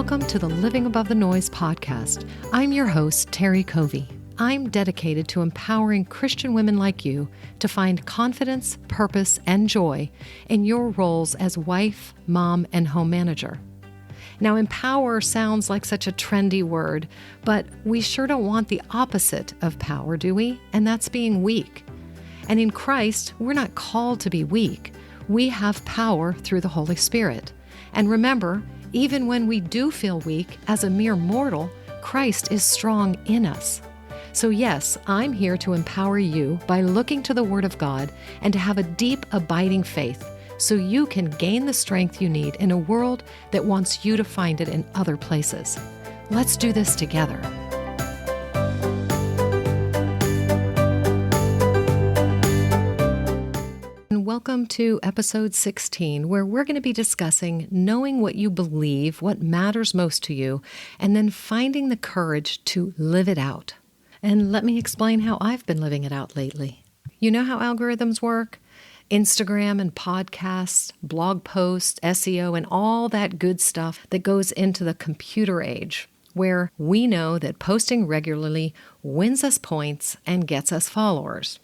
Welcome to the Living Above the Noise podcast. I'm your host, Terry Covey. I'm dedicated to empowering Christian women like you to find confidence, purpose, and joy in your roles as wife, mom, and home manager. Now, empower sounds like such a trendy word, but we sure don't want the opposite of power, do we? And that's being weak. And in Christ, we're not called to be weak. We have power through the Holy Spirit. And remember, even when we do feel weak as a mere mortal, Christ is strong in us. So yes, I'm here to empower you by looking to the Word of God and to have a deep, abiding faith so you can gain the strength you need in a world that wants you to find it in other places. Let's do this together. Welcome to episode 16, where we're going to be discussing knowing what you believe, what matters most to you, and then finding the courage to live it out. And let me explain how I've been living it out lately. You know how algorithms work? Instagram and podcasts, blog posts, SEO, and all that good stuff that goes into the computer age, where we know that posting regularly wins us points and gets us followers.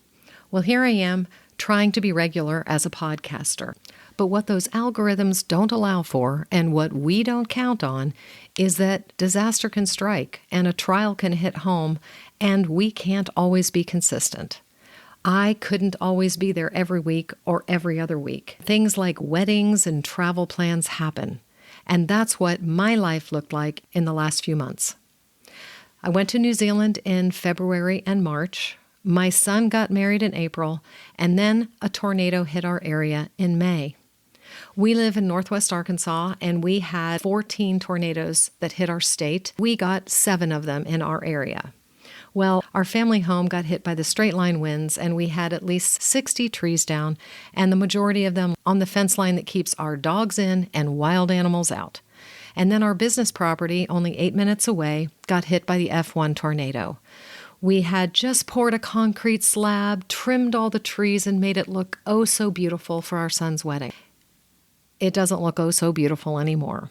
Well, here I am, trying to be regular as a podcaster. But what those algorithms don't allow for, and what we don't count on, is that disaster can strike and a trial can hit home, and we can't always be consistent. I couldn't always be there every week or every other week. Things like weddings and travel plans happen, and that's what my life looked like in the last few months. I went to New Zealand in February and March. My son got married in April, and then a tornado hit our area in May. We live in Northwest Arkansas, and we had 14 tornadoes that hit our state. We got 7 of them in our area. Well, our family home got hit by the straight line winds, and we had at least 60 trees down, and the majority of them on the fence line that keeps our dogs in and wild animals out. And then our business property, only 8 minutes away, got hit by the F1 tornado. We had just poured a concrete slab, trimmed all the trees, and made it look oh so beautiful for our son's wedding. It doesn't look oh so beautiful anymore.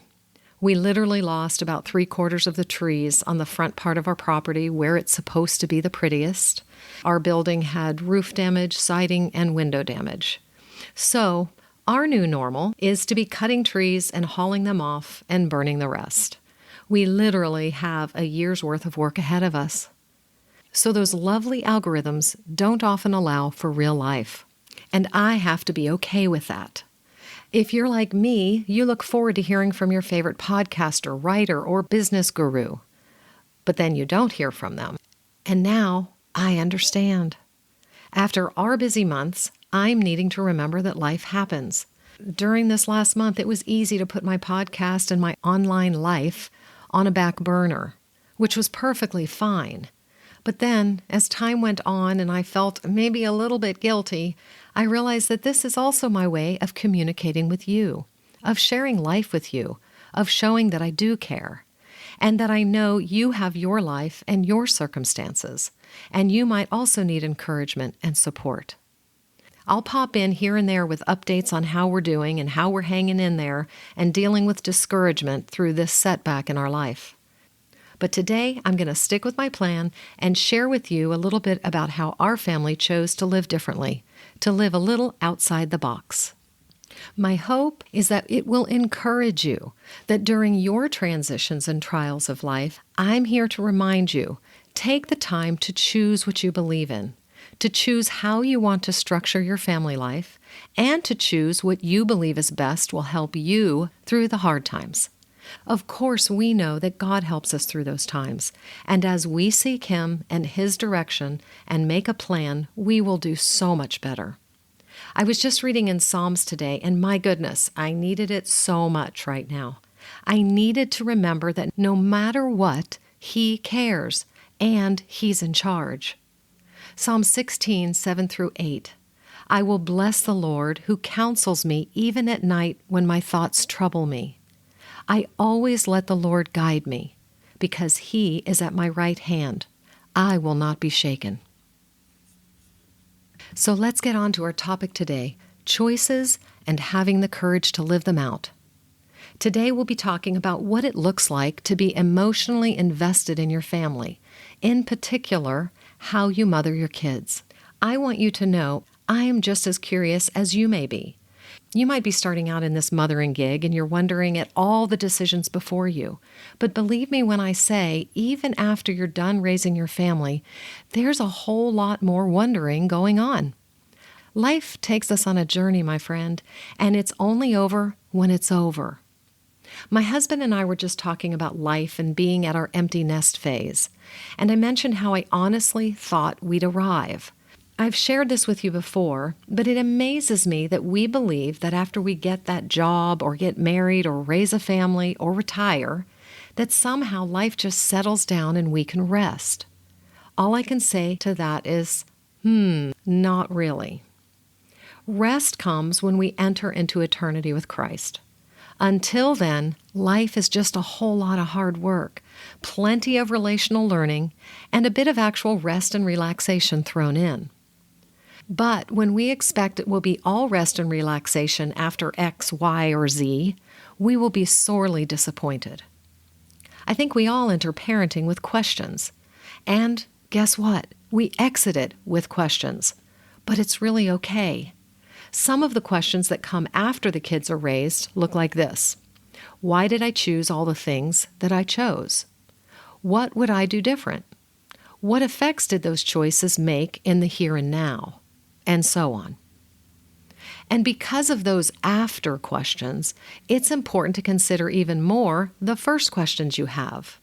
We literally lost about 3/4 of the trees on the front part of our property where it's supposed to be the prettiest. Our building had roof damage, siding, and window damage. So our new normal is to be cutting trees and hauling them off and burning the rest. We literally have a year's worth of work ahead of us. So those lovely algorithms don't often allow for real life. And I have to be okay with that. If you're like me, you look forward to hearing from your favorite podcaster, writer, or business guru. But then you don't hear from them. And now I understand. After our busy months, I'm needing to remember that life happens. During this last month, it was easy to put my podcast and my online life on a back burner, which was perfectly fine. But then, as time went on and I felt maybe a little bit guilty, I realized that this is also my way of communicating with you, of sharing life with you, of showing that I do care, and that I know you have your life and your circumstances, and you might also need encouragement and support. I'll pop in here and there with updates on how we're doing and how we're hanging in there and dealing with discouragement through this setback in our life. But today, I'm going to stick with my plan and share with you a little bit about how our family chose to live differently, to live a little outside the box. My hope is that it will encourage you that during your transitions and trials of life, I'm here to remind you, take the time to choose what you believe in, to choose how you want to structure your family life, and to choose what you believe is best will help you through the hard times. Of course, we know that God helps us through those times, and as we seek Him and His direction and make a plan, we will do so much better. I was just reading in Psalms today, and my goodness, I needed it so much right now. I needed to remember that no matter what, He cares, and He's in charge. Psalm 16, 7-8. I will bless the Lord who counsels me even at night when my thoughts trouble me. I always let the Lord guide me, because He is at my right hand. I will not be shaken. So let's get on to our topic today, choices and having the courage to live them out. Today we'll be talking about what it looks like to be emotionally invested in your family, in particular, how you mother your kids. I want you to know I am just as curious as you may be. You might be starting out in this mothering gig and you're wondering at all the decisions before you. But believe me when I say, even after you're done raising your family, there's a whole lot more wondering going on. Life takes us on a journey, my friend, and it's only over when it's over. My husband and I were just talking about life and being at our empty nest phase, and I mentioned how I honestly thought we'd arrive. I've shared this with you before, but it amazes me that we believe that after we get that job or get married or raise a family or retire, that somehow life just settles down and we can rest. All I can say to that is, not really. Rest comes when we enter into eternity with Christ. Until then, life is just a whole lot of hard work, plenty of relational learning, and a bit of actual rest and relaxation thrown in. But when we expect it will be all rest and relaxation after X, Y, or Z, we will be sorely disappointed. I think we all enter parenting with questions. And guess what? We exit it with questions. But it's really okay. Some of the questions that come after the kids are raised look like this. Why did I choose all the things that I chose? What would I do different? What effects did those choices make in the here and now? And so on. And because of those after questions, it's important to consider even more the first questions you have.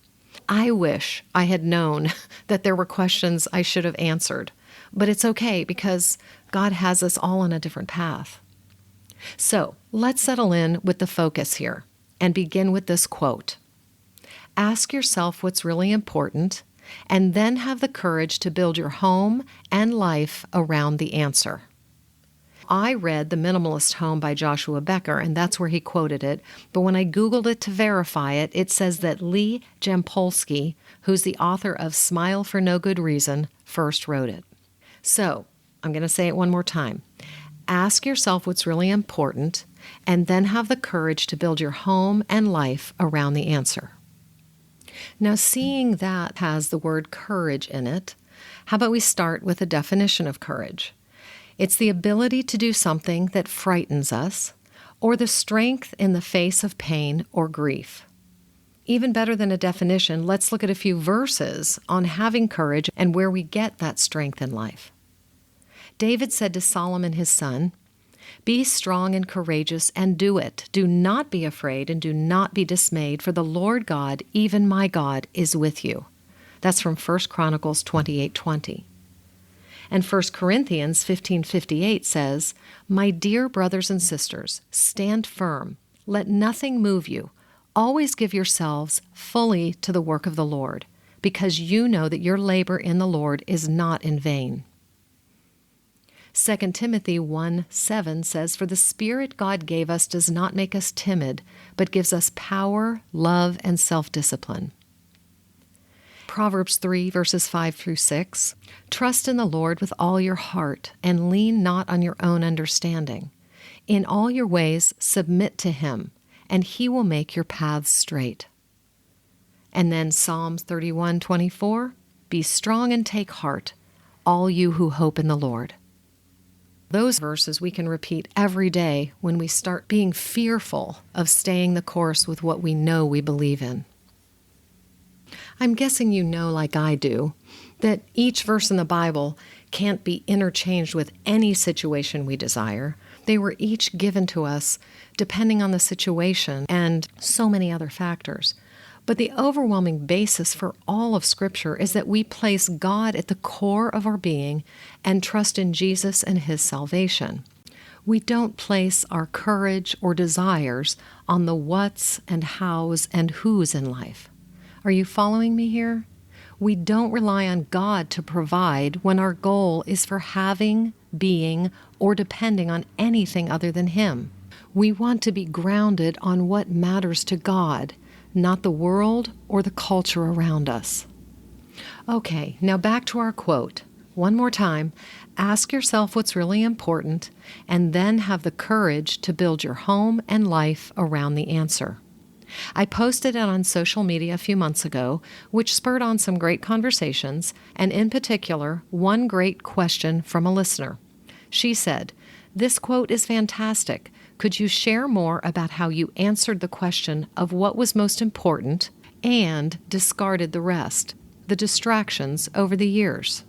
I wish I had known that there were questions I should have answered, but it's okay because God has us all on a different path. So let's settle in with the focus here and begin with this quote. Ask yourself what's really important, and then have the courage to build your home and life around the answer. I read The Minimalist Home by Joshua Becker, and that's where he quoted it, but when I Googled it to verify it, it says that Lee Jampolsky, who's the author of Smile for No Good Reason, first wrote it. So, I'm going to say it one more time. Ask yourself what's really important, and then have the courage to build your home and life around the answer. Now, seeing that has the word courage in it, how about we start with a definition of courage? It's the ability to do something that frightens us, or the strength in the face of pain or grief. Even better than a definition, let's look at a few verses on having courage and where we get that strength in life. David said to Solomon his son, "Be strong and courageous and do it. Do not be afraid and do not be dismayed, for the Lord God, even my God, is with you." That's from 1 Chronicles 28:20. And 1 Corinthians 15:58 says, "My dear brothers and sisters, stand firm. Let nothing move you. Always give yourselves fully to the work of the Lord, because you know that your labor in the Lord is not in vain." 2 Timothy 1:7 says, "For the Spirit God gave us does not make us timid, but gives us power, love, and self-discipline." Proverbs 3, verses 5 through 6, "Trust in the Lord with all your heart, and lean not on your own understanding. In all your ways submit to Him, and He will make your paths straight." And then Psalms 31:24, "Be strong and take heart, all you who hope in the Lord." Those verses we can repeat every day when we start being fearful of staying the course with what we know we believe in. I'm guessing you know, like I do, that each verse in the Bible can't be interchanged with any situation we desire. They were each given to us depending on the situation and so many other factors. But the overwhelming basis for all of Scripture is that we place God at the core of our being and trust in Jesus and His salvation. We don't place our courage or desires on the whats and hows and whos in life. Are you following me here? We don't rely on God to provide when our goal is for having, being, or depending on anything other than Him. We want to be grounded on what matters to God, not the world or the culture around us. Okay, now back to our quote. One more time, ask yourself what's really important, and then have the courage to build your home and life around the answer. I posted it on social media a few months ago, which spurred on some great conversations, and in particular, one great question from a listener. She said, "This quote is fantastic. Could you share more about how you answered the question of what was most important and discarded the rest, the distractions over the years?"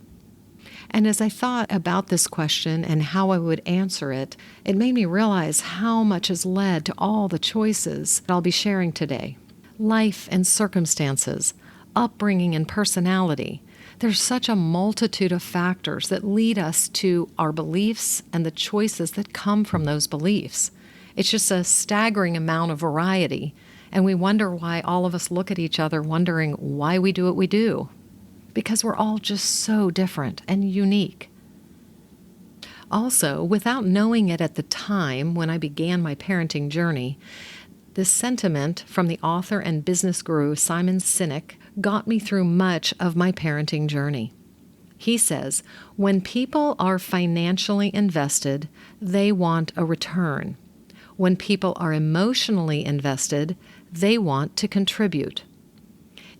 And as I thought about this question and how I would answer it, it made me realize how much has led to all the choices that I'll be sharing today. Life and circumstances, upbringing and personality. There's such a multitude of factors that lead us to our beliefs and the choices that come from those beliefs. It's just a staggering amount of variety, and we wonder why all of us look at each other wondering why we do what we do. Because we're all just so different and unique. Also, without knowing it at the time when I began my parenting journey, this sentiment from the author and business guru Simon Sinek got me through much of my parenting journey. He says, when people are financially invested, they want a return. When people are emotionally invested, they want to contribute.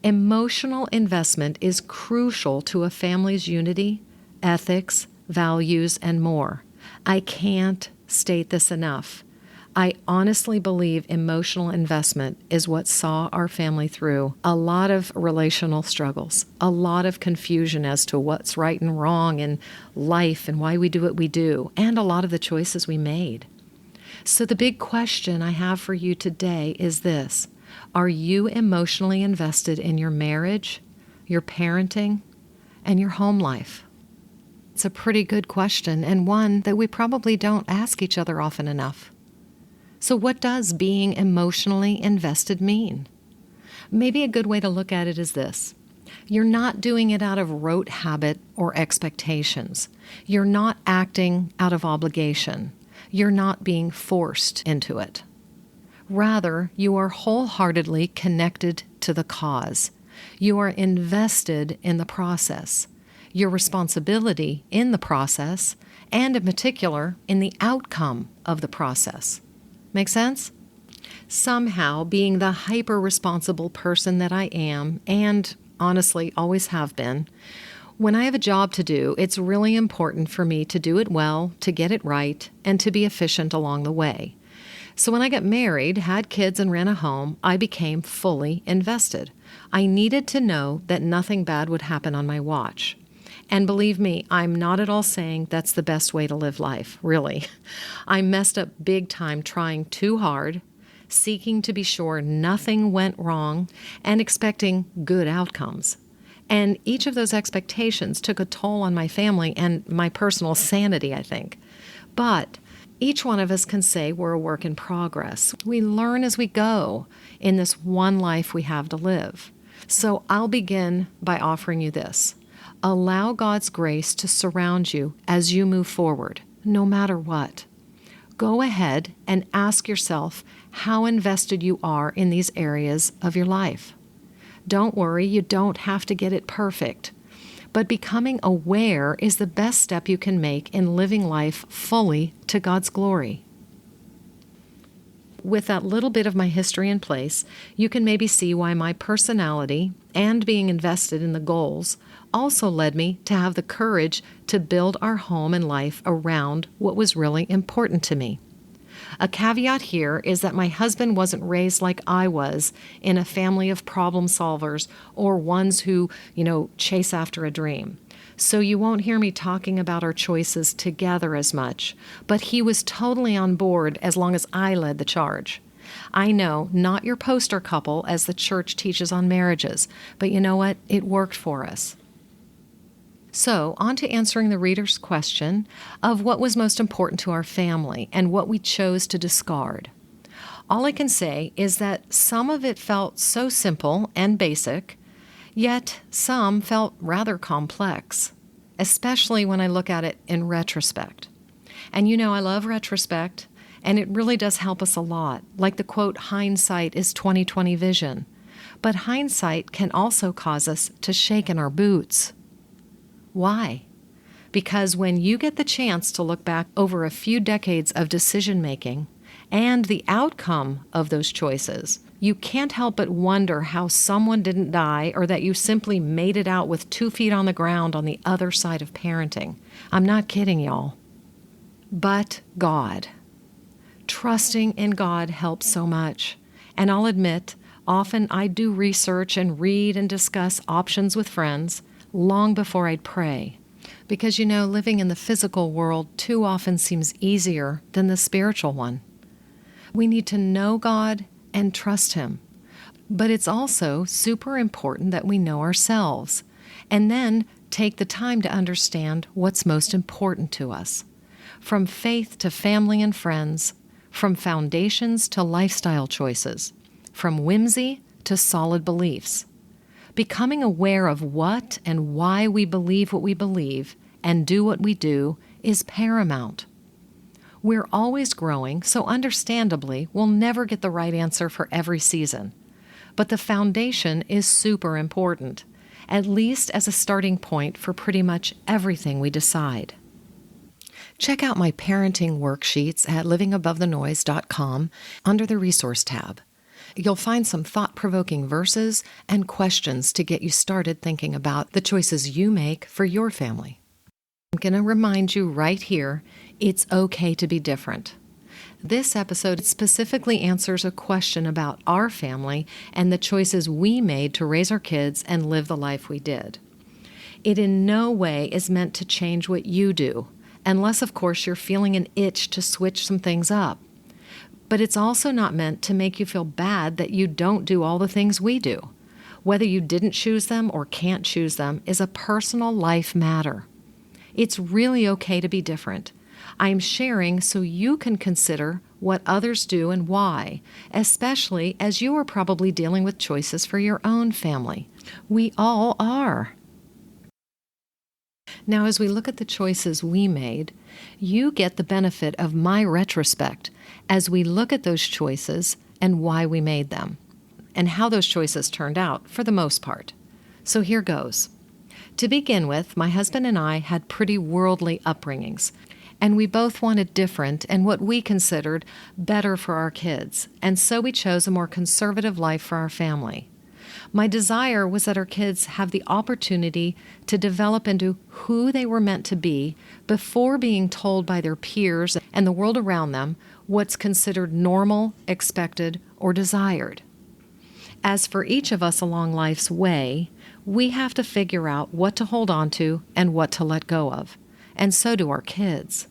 Emotional investment is crucial to a family's unity, ethics, values, and more. I can't state this enough. I honestly believe emotional investment is what saw our family through a lot of relational struggles, a lot of confusion as to what's right and wrong in life and why we do what we do, and a lot of the choices we made. So the big question I have for you today is this. Are you emotionally invested in your marriage, your parenting, and your home life? It's a pretty good question, and one that we probably don't ask each other often enough. So what does being emotionally invested mean? Maybe a good way to look at it is this. You're not doing it out of rote habit or expectations. You're not acting out of obligation. You're not being forced into it. Rather, you are wholeheartedly connected to the cause. You are invested in the process, your responsibility in the process, and in particular, in the outcome of the process. Make sense? Somehow, being the hyper-responsible person that I am, and honestly always have been, when I have a job to do, it's really important for me to do it well, to get it right, and to be efficient along the way. So when I got married, had kids, and ran a home, I became fully invested. I needed to know that nothing bad would happen on my watch. And believe me, I'm not at all saying that's the best way to live life, really. I messed up big time trying too hard, seeking to be sure nothing went wrong, and expecting good outcomes. And each of those expectations took a toll on my family and my personal sanity, I think. But each one of us can say we're a work in progress. We learn as we go in this one life we have to live. So I'll begin by offering you this. Allow God's grace to surround you as you move forward, no matter what. Go ahead and ask yourself how invested you are in these areas of your life. Don't worry, you don't have to get it perfect. But becoming aware is the best step you can make in living life fully to God's glory. With that little bit of my history in place, you can maybe see why my personality and being invested in the goals also led me to have the courage to build our home and life around what was really important to me. A caveat here is that my husband wasn't raised like I was in a family of problem solvers or ones who, chase after a dream. So you won't hear me talking about our choices together as much, but he was totally on board as long as I led the charge. I know, not your poster couple as the church teaches on marriages, but you know what? It worked for us. So, on to answering the reader's question of what was most important to our family and what we chose to discard. All I can say is that some of it felt so simple and basic, yet some felt rather complex, especially when I look at it in retrospect. And I love retrospect, and it really does help us a lot. Like the quote, hindsight is 20/20 vision. But hindsight can also cause us to shake in our boots. Why? Because when you get the chance to look back over a few decades of decision-making and the outcome of those choices, You can't help but wonder how someone didn't die or that you simply made it out with 2 feet on the ground on the other side of parenting. I'm not kidding, y'all. But God. Trusting in God helps so much. And I'll admit, often I do research and read and discuss options with friends long before I'd pray. Because, living in the physical world too often seems easier than the spiritual one. We need to know God and trust Him. But it's also super important that we know ourselves and then take the time to understand what's most important to us. From faith to family and friends, from foundations to lifestyle choices, from whimsy to solid beliefs. Becoming aware of what and why we believe what we believe and do what we do is paramount. We're always growing, so understandably, we'll never get the right answer for every season. But the foundation is super important, at least as a starting point for pretty much everything we decide. Check out my parenting worksheets at livingabovethenoise.com under the Resource tab. You'll find some thought-provoking verses and questions to get you started thinking about the choices you make for your family. I'm going to remind you right here, it's okay to be different. This episode specifically answers a question about our family and the choices we made to raise our kids and live the life we did. It in no way is meant to change what you do, unless, of course, you're feeling an itch to switch some things up. But it's also not meant to make you feel bad that you don't do all the things we do. Whether you didn't choose them or can't choose them is a personal life matter. It's really okay to be different. I'm sharing so you can consider what others do and why, especially as you are probably dealing with choices for your own family. We all are. Now, as we look at the choices we made, you get the benefit of my retrospect as we look at those choices and why we made them, and how those choices turned out for the most part. So here goes. To begin with, my husband and I had pretty worldly upbringings, and we both wanted different and what we considered better for our kids, and so we chose a more conservative life for our family. My desire was that our kids have the opportunity to develop into who they were meant to be before being told by their peers and the world around them what's considered normal, expected, or desired. As for each of us along life's way, we have to figure out what to hold on to and what to let go of, and so do our kids.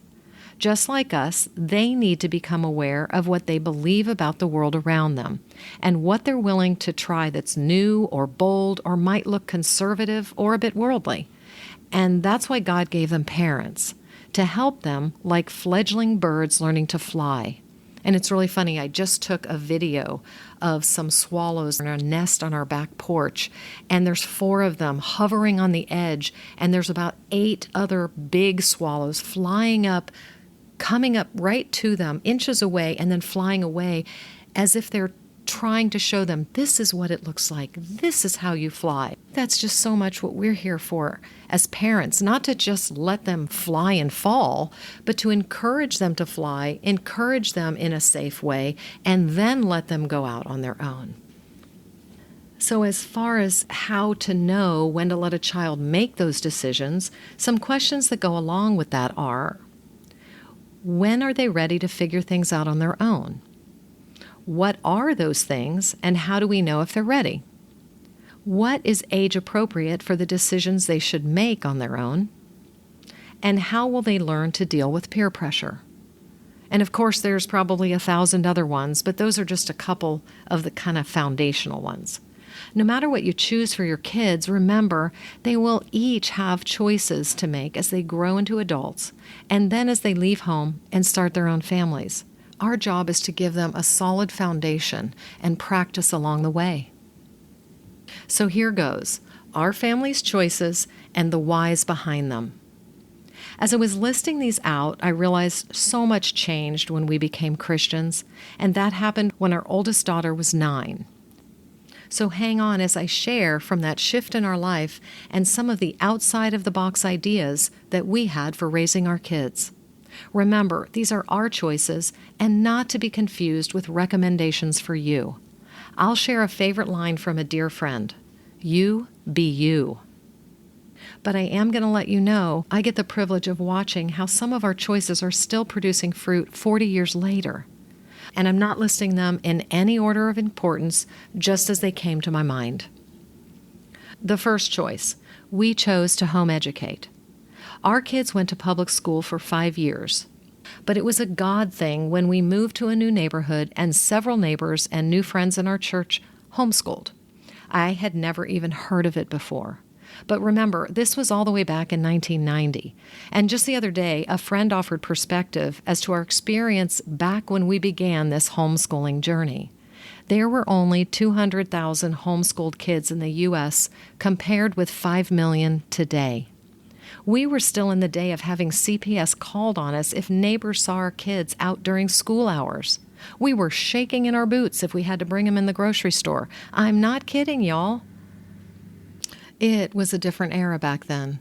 Just like us, they need to become aware of what they believe about the world around them and what they're willing to try that's new or bold or might look conservative or a bit worldly. And that's why God gave them parents, to help them like fledgling birds learning to fly. And it's really funny, I just took a video of some swallows in a nest on our back porch, and there's 4 of them hovering on the edge, and there's about 8 other big swallows flying up, coming up right to them, inches away, and then flying away as if they're trying to show them, this is what it looks like. This is how you fly. That's just so much what we're here for as parents, not to just let them fly and fall, but to encourage them to fly, encourage them in a safe way, and then let them go out on their own. So as far as how to know when to let a child make those decisions, some questions that go along with that are, when are they ready to figure things out on their own? What are those things, and how do we know if they're ready? What is age appropriate for the decisions they should make on their own? And how will they learn to deal with peer pressure? And of course, there's probably 1,000 other ones, but those are just a couple of the kind of foundational ones. No matter what you choose for your kids, remember, they will each have choices to make as they grow into adults, and then as they leave home and start their own families. Our job is to give them a solid foundation and practice along the way. So here goes, our family's choices and the whys behind them. As I was listing these out, I realized so much changed when we became Christians, and that happened when our oldest daughter was 9. So hang on as I share from that shift in our life and some of the outside-of-the-box ideas that we had for raising our kids. Remember, these are our choices and not to be confused with recommendations for you. I'll share a favorite line from a dear friend. You be you. But I am going to let you know I get the privilege of watching how some of our choices are still producing fruit 40 years later. And I'm not listing them in any order of importance, just as they came to my mind. The first choice, we chose to home educate. Our kids went to public school for 5 years. But it was a God thing when we moved to a new neighborhood and several neighbors and new friends in our church homeschooled. I had never even heard of it before. But remember, this was all the way back in 1990. And just the other day, a friend offered perspective as to our experience back when we began this homeschooling journey. There were only 200,000 homeschooled kids in the U.S. compared with 5 million today. We were still in the day of having CPS called on us if neighbors saw our kids out during school hours. We were shaking in our boots if we had to bring them in the grocery store. I'm not kidding, y'all. It was a different era back then.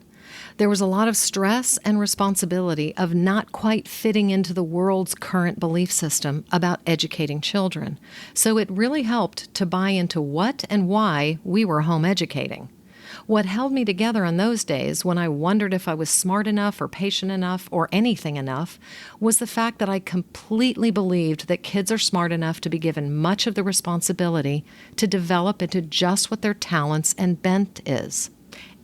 There was a lot of stress and responsibility of not quite fitting into the world's current belief system about educating children. So it really helped to buy into what and why we were home educating. What held me together in those days, when I wondered if I was smart enough or patient enough or anything enough, was the fact that I completely believed that kids are smart enough to be given much of the responsibility to develop into just what their talents and bent is.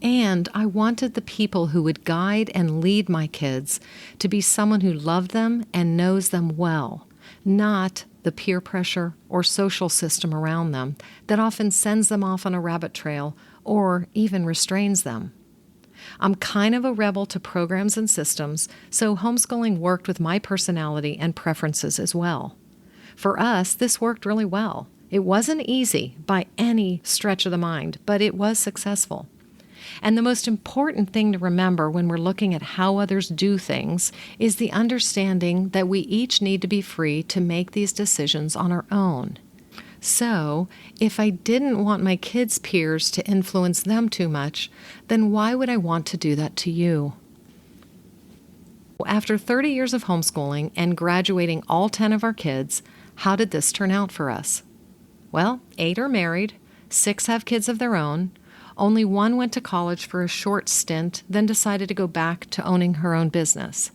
And I wanted the people who would guide and lead my kids to be someone who loved them and knows them well, not the peer pressure or social system around them that often sends them off on a rabbit trail or even restrains them. I'm kind of a rebel to programs and systems, so homeschooling worked with my personality and preferences as well. For us, this worked really well. It wasn't easy by any stretch of the mind, but it was successful. And the most important thing to remember when we're looking at how others do things is the understanding that we each need to be free to make these decisions on our own. So, if I didn't want my kids' peers to influence them too much, then why would I want to do that to you? After 30 years of homeschooling and graduating all 10 of our kids, how did this turn out for us? Well, 8 are married, 6 have kids of their own, only 1 went to college for a short stint, then decided to go back to owning her own business.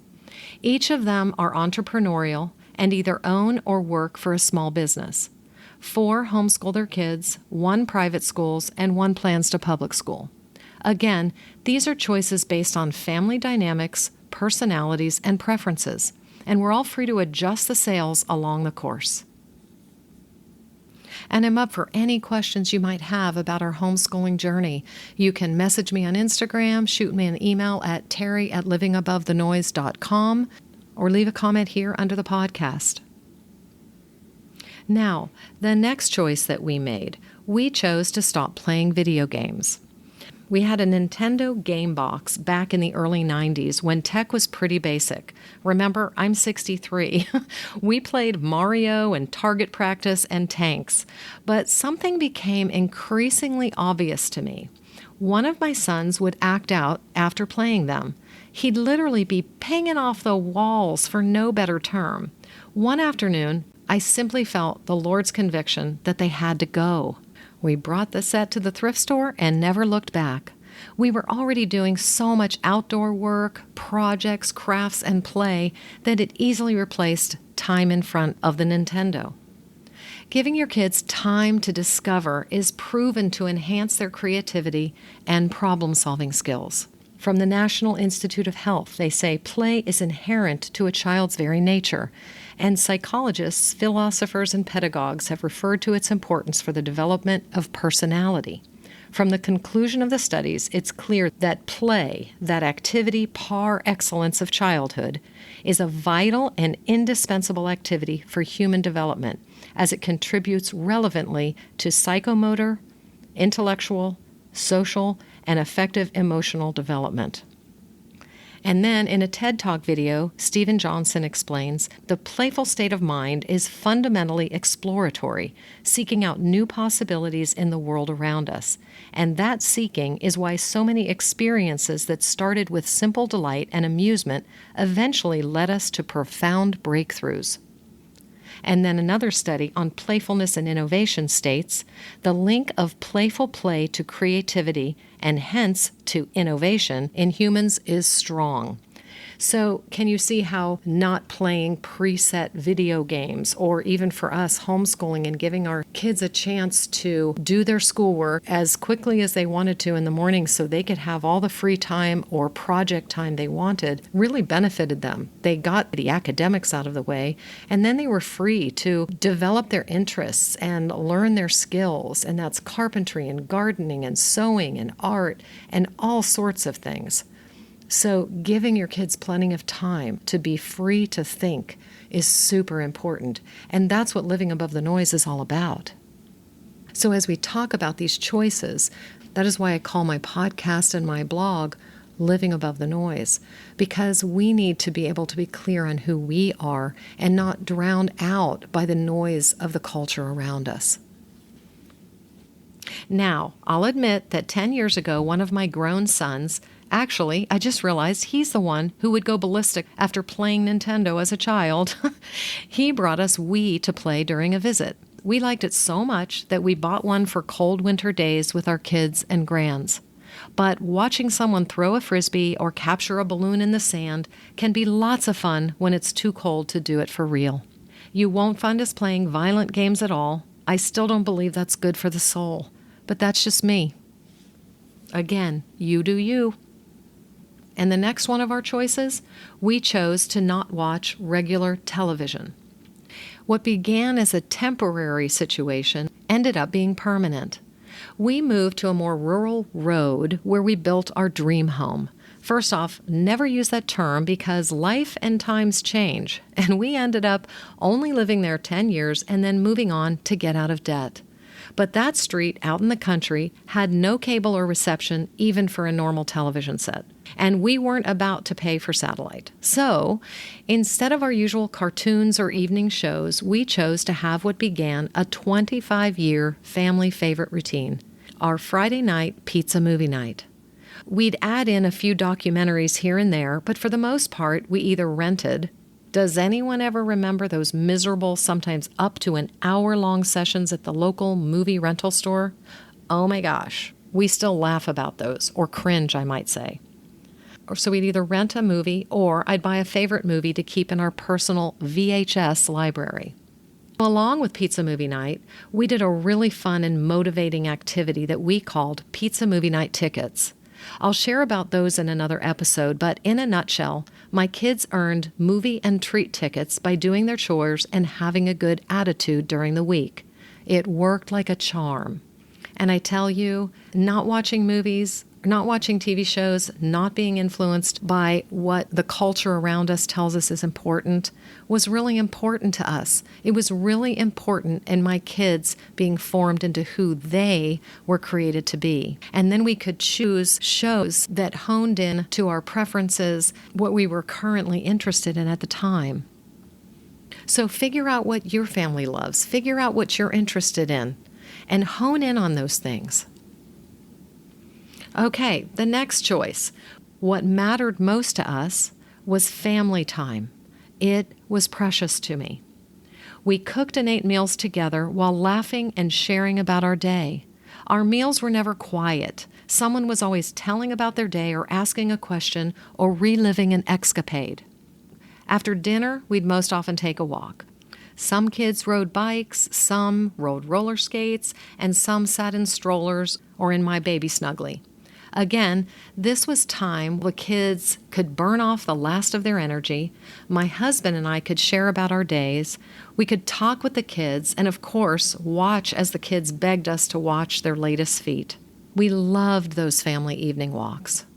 Each of them are entrepreneurial and either own or work for a small business. 4 homeschool their kids, 1 private schools, and 1 plans to public school. Again, these are choices based on family dynamics, personalities, and preferences, and we're all free to adjust the sails along the course. And I'm up for any questions you might have about our homeschooling journey. You can message me on Instagram, shoot me an email at terry@livingabovethe.noise.com, or leave a comment here under the podcast. Now, the next choice that we made, we chose to stop playing video games. We had a Nintendo game box back in the early 90s when tech was pretty basic. Remember, I'm 63. We played Mario and Target Practice and tanks, but something became increasingly obvious to me. One of my sons would act out after playing them. He'd literally be pinging off the walls for no better term. One afternoon, I simply felt the Lord's conviction that they had to go. We brought the set to the thrift store and never looked back. We were already doing so much outdoor work, projects, crafts, and play that it easily replaced time in front of the Nintendo. Giving your kids time to discover is proven to enhance their creativity and problem-solving skills. From the National Institute of Health, they say play is inherent to a child's very nature, and psychologists, philosophers, and pedagogues have referred to its importance for the development of personality. From the conclusion of the studies, it's clear that play, that activity par excellence of childhood, is a vital and indispensable activity for human development, as it contributes relevantly to psychomotor, intellectual, social, and effective emotional development. And then in a TED Talk video, Stephen Johnson explains, the playful state of mind is fundamentally exploratory, seeking out new possibilities in the world around us. And that seeking is why so many experiences that started with simple delight and amusement eventually led us to profound breakthroughs. And then another study on playfulness and innovation states the link of playful play to creativity and hence to innovation in humans is strong. So can you see how not playing preset video games, or even for us homeschooling and giving our kids a chance to do their schoolwork as quickly as they wanted to in the morning so they could have all the free time or project time they wanted, really benefited them. They got the academics out of the way, and then they were free to develop their interests and learn their skills, and that's carpentry and gardening and sewing and art and all sorts of things. So giving your kids plenty of time to be free to think is super important. And that's what living above the noise is all about. So as we talk about these choices, that is why I call my podcast and my blog Living Above the Noise, because we need to be able to be clear on who we are and not drowned out by the noise of the culture around us. Now, I'll admit that 10 years ago, one of my grown sons, actually, I just realized he's the one who would go ballistic after playing Nintendo as a child. He brought us Wii to play during a visit. We liked it so much that we bought one for cold winter days with our kids and grands. But watching someone throw a frisbee or capture a balloon in the sand can be lots of fun when it's too cold to do it for real. You won't find us playing violent games at all. I still don't believe that's good for the soul. But that's just me. Again, you do you. And the next one of our choices, we chose to not watch regular television. What began as a temporary situation ended up being permanent. We moved to a more rural road where we built our dream home. First off, never use that term because life and times change, and we ended up only living there 10 years and then moving on to get out of debt. But that street out in the country had no cable or reception even for a normal television set. And we weren't about to pay for satellite. So instead of our usual cartoons or evening shows, we chose to have what began a 25-year family favorite routine, our Friday night pizza movie night. We'd add in a few documentaries here and there, but for the most part, we either rented. Does anyone ever remember those miserable, sometimes up to an hour-long sessions at the local movie rental store? Oh my gosh, we still laugh about those, or cringe, I might say. So we'd either rent a movie, or I'd buy a favorite movie to keep in our personal VHS library. Along with Pizza Movie Night, we did a really fun and motivating activity that we called Pizza Movie Night Tickets. I'll share about those in another episode, but in a nutshell, my kids earned movie and treat tickets by doing their chores and having a good attitude during the week. It worked like a charm. And I tell you, not watching movies, not watching TV shows, not being influenced by what the culture around us tells us is important was really important to us. It was really important in my kids being formed into who they were created to be. And then we could choose shows that honed in to our preferences, what we were currently interested in at the time. So figure out what your family loves. Figure out what you're interested in and hone in on those things. Okay, the next choice. What mattered most to us was family time. It was precious to me. We cooked and ate meals together while laughing and sharing about our day. Our meals were never quiet. Someone was always telling about their day or asking a question or reliving an escapade. After dinner, we'd most often take a walk. Some kids rode bikes, some rode roller skates, and some sat in strollers or in my baby snuggly. Again, this was time the kids could burn off the last of their energy. My husband and I could share about our days. We could talk with the kids and, of course, watch as the kids begged us to watch their latest feat. We loved those family evening walks.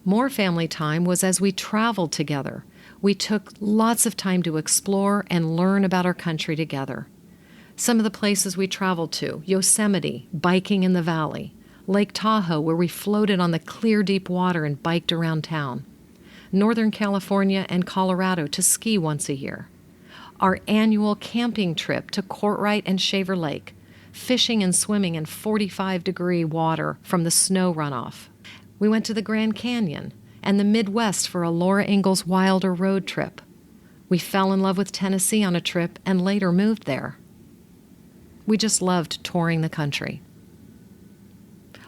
More family time was as we traveled together. We took lots of time to explore and learn about our country together. Some of the places we traveled to: Yosemite, biking in the valley; Lake Tahoe, where we floated on the clear, deep water and biked around town; Northern California and Colorado to ski once a year; our annual camping trip to Courtright and Shaver Lake, fishing and swimming in 45-degree water from the snow runoff. We went to the Grand Canyon and the Midwest for a Laura Ingalls Wilder road trip. We fell in love with Tennessee on a trip and later moved there. We just loved touring the country.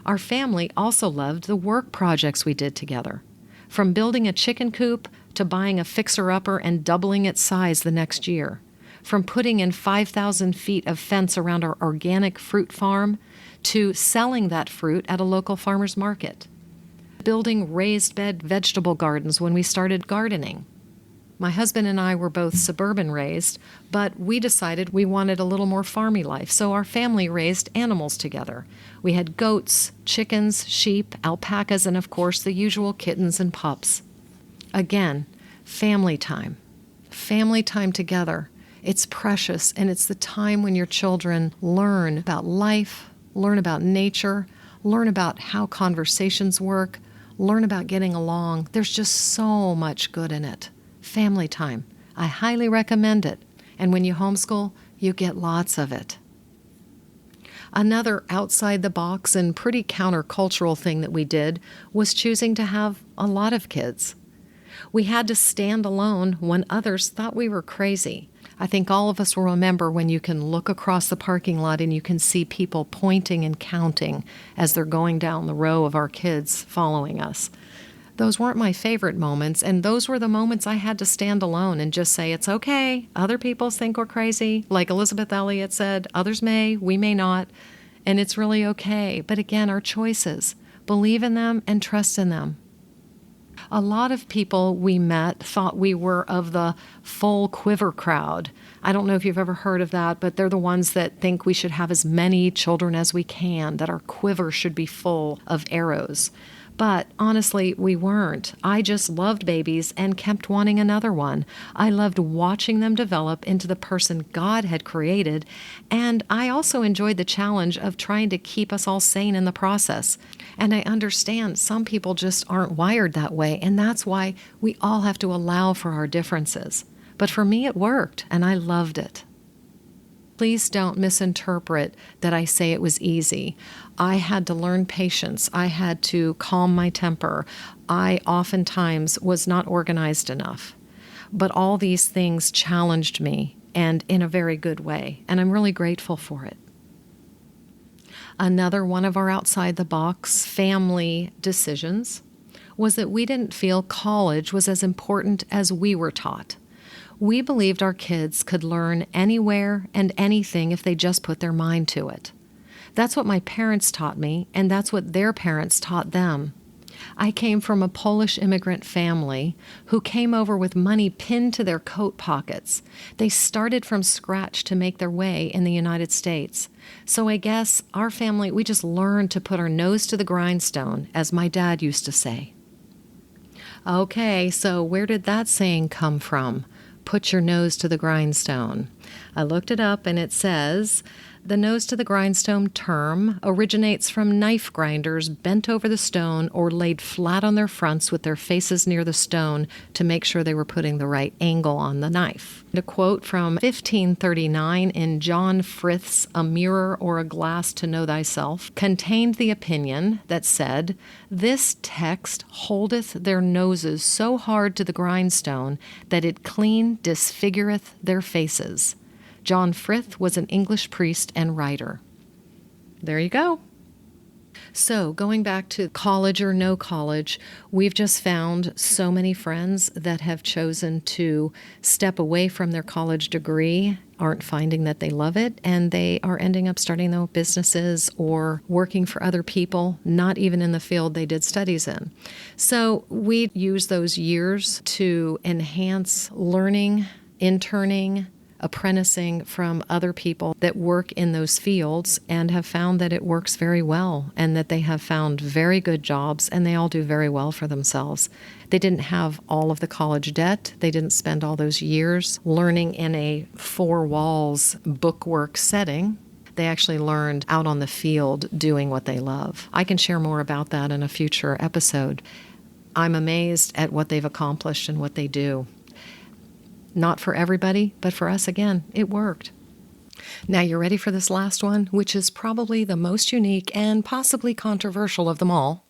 Our family also loved the work projects we did together, from building a chicken coop to buying a fixer-upper and doubling its size the next year, from putting in 5,000 feet of fence around our organic fruit farm to selling that fruit at a local farmer's market, building raised bed vegetable gardens when we started gardening. My husband and I were both suburban raised, but we decided we wanted a little more farmy life, so our family raised animals together. We had goats, chickens, sheep, alpacas, and of course the usual kittens and pups. Again, family time. Family time together. It's precious, and it's the time when your children learn about life, learn about nature, learn about how conversations work, learn about getting along. There's just so much good in it. Family time. I highly recommend it. And when you homeschool, you get lots of it. Another outside-the-box and pretty countercultural thing that we did was choosing to have a lot of kids. We had to stand alone when others thought we were crazy. I think all of us will remember when you can look across the parking lot and you can see people pointing and counting as they're going down the row of our kids following us. Those weren't my favorite moments, and those were the moments I had to stand alone and just say, it's okay, other people think we're crazy. Like Elizabeth Elliot said, others may, we may not, and it's really okay. But again, our choices. Believe in them and trust in them. A lot of people we met thought we were of the full quiver crowd. I don't know if you've ever heard of that, but they're the ones that think we should have as many children as we can, that our quiver should be full of arrows. But honestly, we weren't. I just loved babies and kept wanting another one. I loved watching them develop into the person God had created, and I also enjoyed the challenge of trying to keep us all sane in the process. And I understand some people just aren't wired that way, and that's why we all have to allow for our differences. But for me, it worked, and I loved it. Please don't misinterpret that I say it was easy. I had to learn patience. I had to calm my temper. I oftentimes was not organized enough. But all these things challenged me, and in a very good way, and I'm really grateful for it. Another one of our outside-the-box family decisions was that we didn't feel college was as important as we were taught. We believed our kids could learn anywhere and anything if they just put their mind to it. That's what my parents taught me, and that's what their parents taught them. I came from a Polish immigrant family who came over with money pinned to their coat pockets. They started from scratch to make their way in the United States. So I guess our family, we just learned to put our nose to the grindstone, as my dad used to say. Okay, so where did that saying come from? Put your nose to the grindstone. I looked it up and it says, the nose to the grindstone term originates from knife grinders bent over the stone or laid flat on their fronts with their faces near the stone to make sure they were putting the right angle on the knife. A quote from 1539 in John Frith's A Mirror or a Glass to Know Thyself contained the opinion that said, this text holdeth their noses so hard to the grindstone that it clean disfigureth their faces. John Frith was an English priest and writer. There you go. So going back to college or no college, we've just found so many friends that have chosen to step away from their college degree, aren't finding that they love it, and they are ending up starting their own businesses or working for other people, not even in the field they did studies in. So we use those years to enhance learning, interning, apprenticing from other people that work in those fields and have found that it works very well and that they have found very good jobs and they all do very well for themselves. They didn't have all of the college debt. They didn't spend all those years learning in a four walls bookwork setting. They actually learned out on the field doing what they love. I can share more about that in a future episode. I'm amazed at what they've accomplished and what they do. Not for everybody, but for us, again, it worked. Now you're ready for this last one, which is probably the most unique and possibly controversial of them all.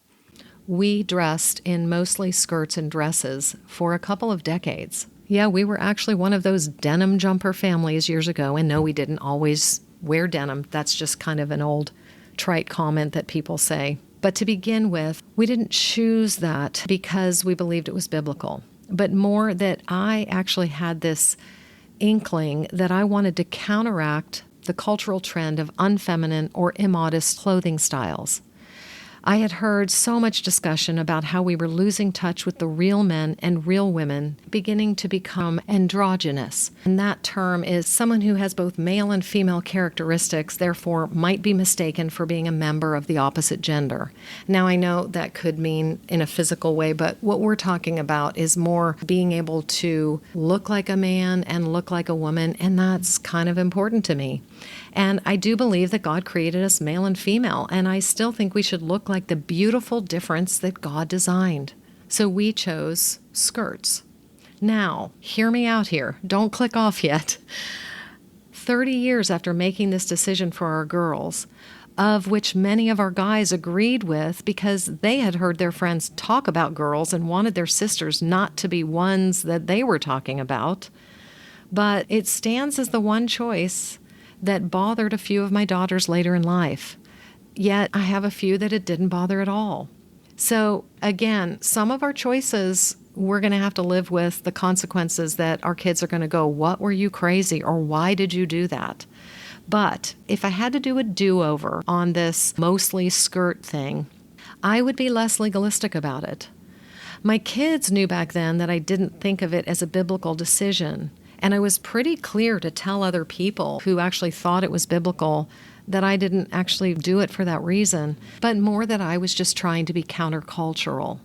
We dressed in mostly skirts and dresses for a couple of decades. Yeah, we were actually one of those denim jumper families years ago. And no, we didn't always wear denim. That's just kind of an old trite comment that people say. But to begin with, we didn't choose that because we believed it was biblical, but more that I actually had this inkling that I wanted to counteract the cultural trend of unfeminine or immodest clothing styles. I had heard so much discussion about how we were losing touch with the real men and real women, beginning to become androgynous. And that term is someone who has both male and female characteristics, therefore might be mistaken for being a member of the opposite gender. Now, I know that could mean in a physical way, but what we're talking about is more being able to look like a man and look like a woman, and that's kind of important to me. And I do believe that God created us male and female, and I still think we should look like the beautiful difference that God designed. So we chose skirts. Now, hear me out here. Don't click off yet. 30 years after making this decision for our girls, of which many of our guys agreed with because they had heard their friends talk about girls and wanted their sisters not to be ones that they were talking about, but it stands as the one choice that bothered a few of my daughters later in life. Yet I have a few that it didn't bother at all. So again, some of our choices, we're going to have to live with the consequences that our kids are going to go, "What were you crazy?" or "Why did you do that?" But if I had to do a do-over on this mostly skirt thing, I would be less legalistic about it. My kids knew back then that I didn't think of it as a biblical decision. And I was pretty clear to tell other people who actually thought it was biblical that I didn't actually do it for that reason, but more that I was just trying to be countercultural.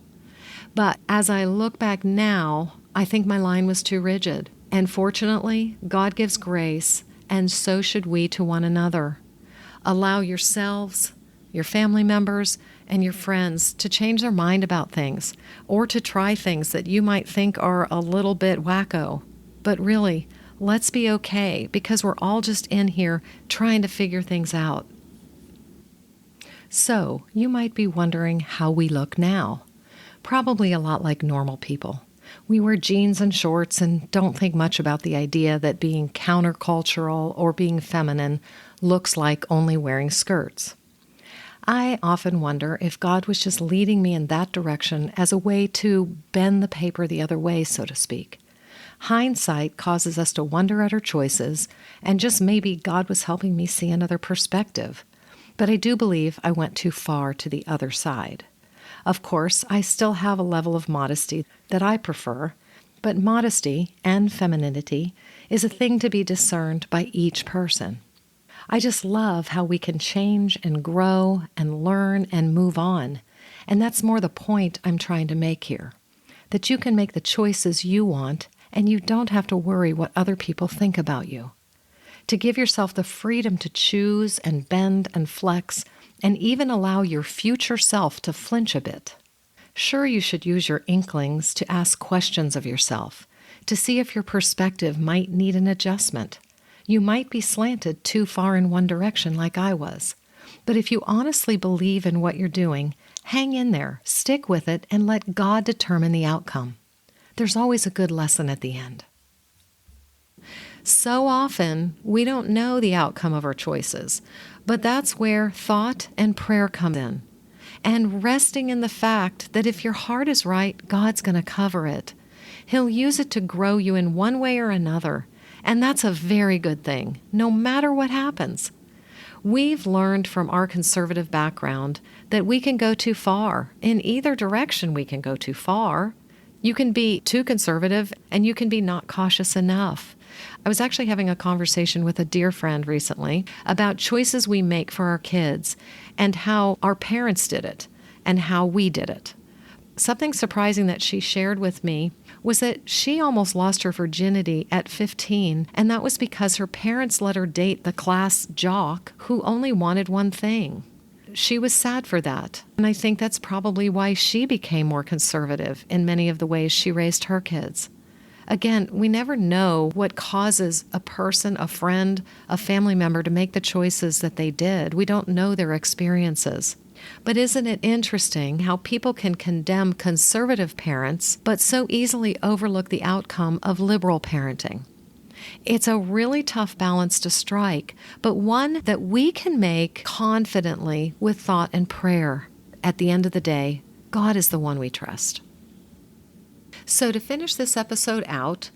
But as I look back now, I think my line was too rigid. And fortunately, God gives grace, and so should we to one another. Allow yourselves, your family members, and your friends to change their mind about things, or to try things that you might think are a little bit wacko. But really, let's be okay, because we're all just in here trying to figure things out. So, you might be wondering how we look now. Probably a lot like normal people. We wear jeans and shorts and don't think much about the idea that being countercultural or being feminine looks like only wearing skirts. I often wonder if God was just leading me in that direction as a way to bend the paper the other way, so to speak. Hindsight causes us to wonder at our choices, and just maybe God was helping me see another perspective. But I do believe I went too far to the other side. Of course, I still have a level of modesty that I prefer, but modesty and femininity is a thing to be discerned by each person. I just love how we can change and grow and learn and move on, and that's more the point I'm trying to make here, that you can make the choices you want and you don't have to worry what other people think about you. To give yourself the freedom to choose and bend and flex, and even allow your future self to flinch a bit. Sure, you should use your inklings to ask questions of yourself, to see if your perspective might need an adjustment. You might be slanted too far in one direction like I was. But if you honestly believe in what you're doing, hang in there, stick with it, and let God determine the outcome. There's always a good lesson at the end. So often, we don't know the outcome of our choices, but that's where thought and prayer come in. And resting in the fact that if your heart is right, God's going to cover it. He'll use it to grow you in one way or another, and that's a very good thing, no matter what happens. We've learned from our conservative background that we can go too far. In either direction, we can go too far. You can be too conservative, and you can be not cautious enough. I was actually having a conversation with a dear friend recently about choices we make for our kids and how our parents did it and how we did it. Something surprising that she shared with me was that she almost lost her virginity at 15, and that was because her parents let her date the class jock who only wanted one thing. She was sad for that, and I think that's probably why she became more conservative in many of the ways she raised her kids. Again, we never know what causes a person, a friend, a family member to make the choices that they did. We don't know their experiences. But isn't it interesting how people can condemn conservative parents, but so easily overlook the outcome of liberal parenting? It's a really tough balance to strike, but one that we can make confidently with thought and prayer. At the end of the day, God is the one we trust. So to finish this episode out,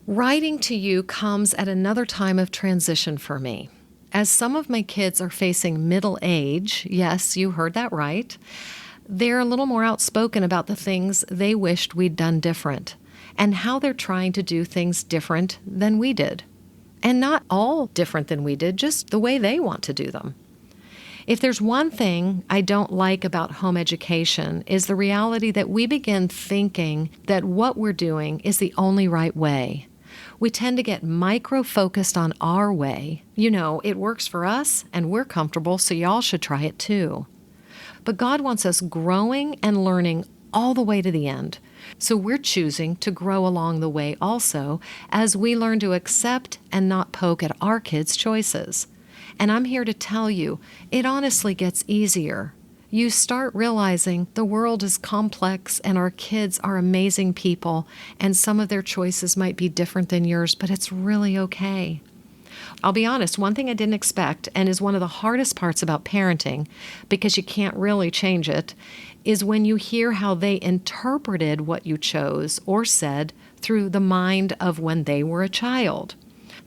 writing to you comes at another time of transition for me. As some of my kids are facing middle age, yes, you heard that right, they're a little more outspoken about the things they wished we'd done different and how they're trying to do things different than we did. And not all different than we did, just the way they want to do them. If there's one thing I don't like about home education is the reality that we begin thinking that what we're doing is the only right way. We tend to get micro-focused on our way. You know, it works for us and we're comfortable, so y'all should try it too. But God wants us growing and learning all the way to the end. So we're choosing to grow along the way also as we learn to accept and not poke at our kids' choices. And I'm here to tell you, it honestly gets easier. You start realizing the world is complex and our kids are amazing people and some of their choices might be different than yours, but it's really okay. I'll be honest, one thing I didn't expect and is one of the hardest parts about parenting, because you can't really change it, is when you hear how they interpreted what you chose or said through the mind of when they were a child.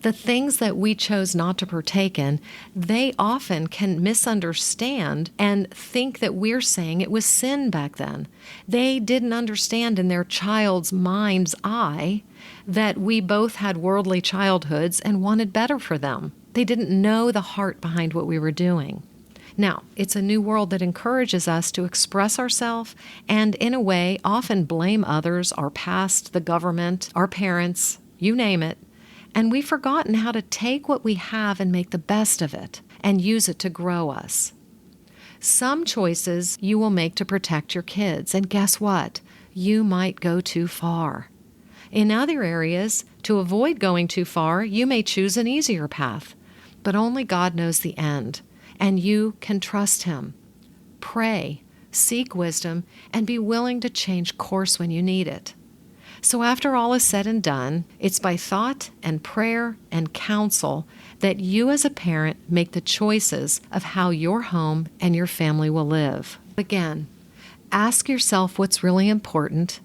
The things that we chose not to partake in, they often can misunderstand and think that we're saying it was sin back then. They didn't understand in their child's mind's eye that we both had worldly childhoods and wanted better for them. They didn't know the heart behind what we were doing. Now, it's a new world that encourages us to express ourselves and, in a way, often blame others, our past, the government, our parents, you name it. And we've forgotten how to take what we have and make the best of it and use it to grow us. Some choices you will make to protect your kids, and guess what? You might go too far. In other areas, to avoid going too far, you may choose an easier path, but only God knows the end, and you can trust Him. Pray, seek wisdom, and be willing to change course when you need it. So after all is said and done, it's by thought and prayer and counsel that you as a parent make the choices of how your home and your family will live. Again, ask yourself what's really important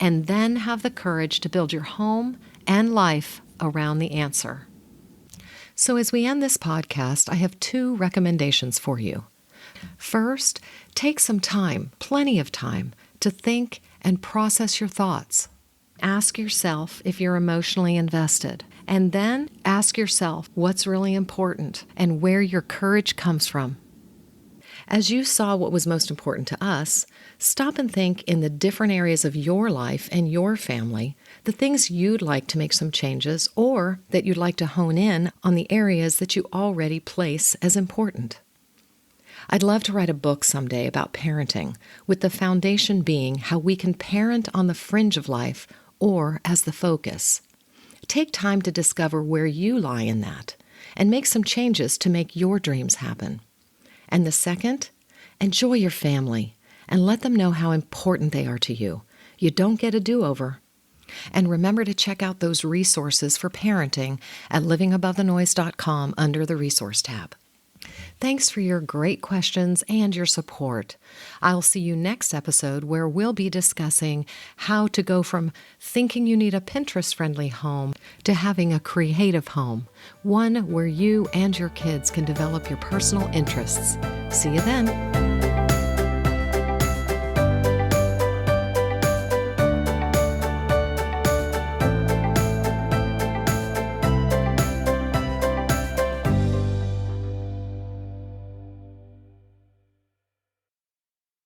and then have the courage to build your home and life around the answer. So as we end this podcast, I have 2 recommendations for you. First, take some time, plenty of time, to think and process your thoughts. Ask yourself if you're emotionally invested, and then ask yourself what's really important and where your courage comes from. As you saw what was most important to us, stop and think in the different areas of your life and your family, the things you'd like to make some changes or that you'd like to hone in on the areas that you already place as important. I'd love to write a book someday about parenting, with the foundation being how we can parent on the fringe of life or as the focus. Take time to discover where you lie in that and make some changes to make your dreams happen. And the second, enjoy your family and let them know how important they are to you. You don't get a do-over. And remember to check out those resources for parenting at livingabovethenoise.com under the Resource tab. Thanks for your great questions and your support. I'll see you next episode where we'll be discussing how to go from thinking you need a Pinterest-friendly home to having a creative home, one where you and your kids can develop your personal interests. See you then.